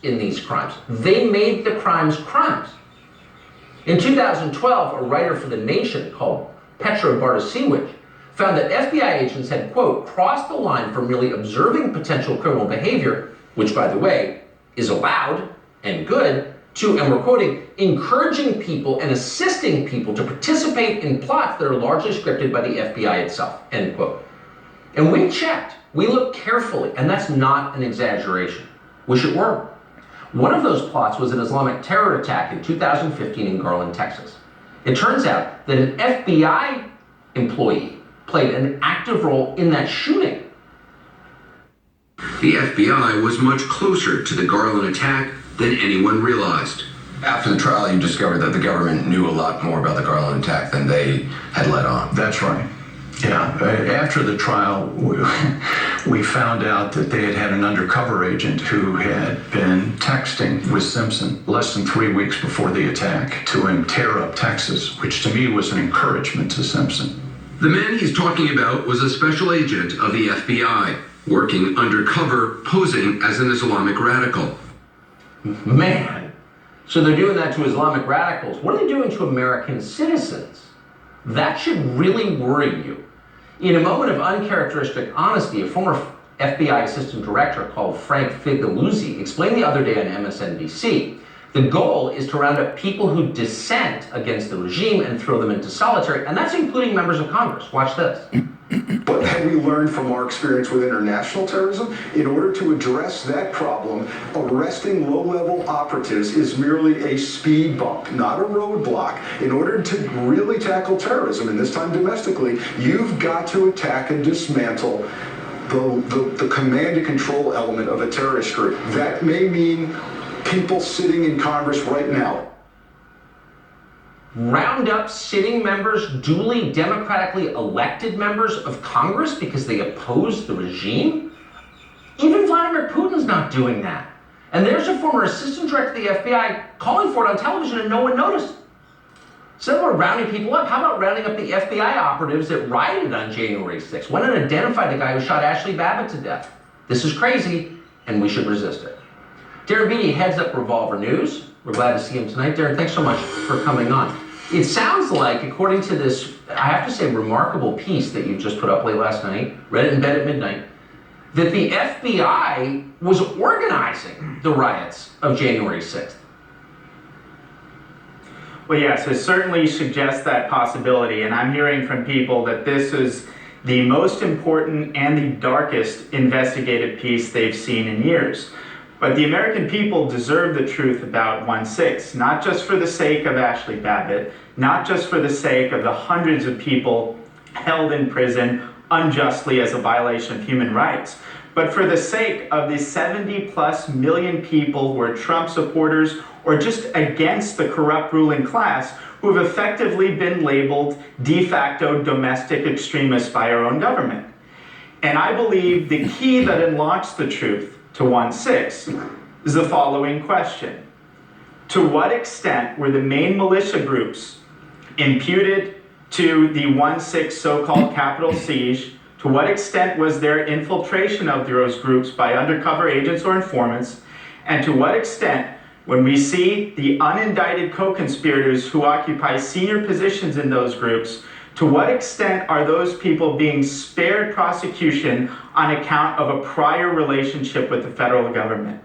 in these crimes. They made the crimes crimes. In 2012, a writer for The Nation called Petra Bartosiewicz found that FBI agents had, quote, crossed the line from merely observing potential criminal behavior, which, by the way, is allowed and good, to, and we're quoting, encouraging people and assisting people to participate in plots that are largely scripted by the FBI itself, end quote. And we checked, we looked carefully, and that's not an exaggeration. Wish it were. One of those plots was an Islamic terror attack in 2015 in Garland, Texas. It turns out that an FBI employee played an active role in that shooting. The FBI was much closer to the Garland attack than anyone realized. After the trial, you discovered that the government knew a lot more about the Garland attack than they had let on. That's right. Yeah, after the trial, we found out that they had had an undercover agent who had been texting with Simpson less than 3 weeks before the attack to him tear up Texas, which to me was an encouragement to Simpson. The man he's talking about was a special agent of the FBI, working undercover, posing as an Islamic radical. Man, so they're doing that to Islamic radicals. What are they doing to American citizens? That should really worry you. In a moment of uncharacteristic honesty, a former FBI assistant director called Frank Figliuzzi explained the other day on MSNBC, the goal is to round up people who dissent against the regime and throw them into solitary, and that's including members of Congress. Watch this. What have we learned from our experience with international terrorism? In order to address that problem, arresting low-level operatives is merely a speed bump, not a roadblock. In order to really tackle terrorism, and this time domestically, you've got to attack and dismantle the command and control element of a terrorist group. That may mean people sitting in Congress right now. Round up sitting members, duly democratically elected members of Congress because they oppose the regime? Even Vladimir Putin's not doing that. And there's a former assistant director of the FBI calling for it on television and no one noticed. So we're rounding people up. How about rounding up the FBI operatives that rioted on January 6th? Went and identified the guy who shot Ashley Babbitt to death. This is crazy, and we should resist it. Darren Beattie heads up Revolver News. We're glad to see him tonight. Darren, thanks so much for coming on. It sounds like, according to this, I have to say, remarkable piece that you just put up late last night, read it in bed at midnight, that the FBI was organizing the riots of January 6th. Well, yes, it certainly suggests that possibility, and I'm hearing from people that this is the most important and the darkest investigative piece they've seen in years. But the American people deserve the truth about 1/6, not just for the sake of Ashley Babbitt, not just for the sake of the hundreds of people held in prison unjustly as a violation of human rights, but for the sake of the 70+ million people who are Trump supporters or just against the corrupt ruling class who have effectively been labeled de facto domestic extremists by our own government. And I believe the key that unlocks the truth to 1/6 is the following question. To what extent were the main militia groups imputed to the 1/6 so-called Capitol siege? To what extent was there infiltration of those groups by undercover agents or informants? And to what extent, when we see the unindicted co-conspirators who occupy senior positions in those groups, to what extent are those people being spared prosecution on account of a prior relationship with the federal government?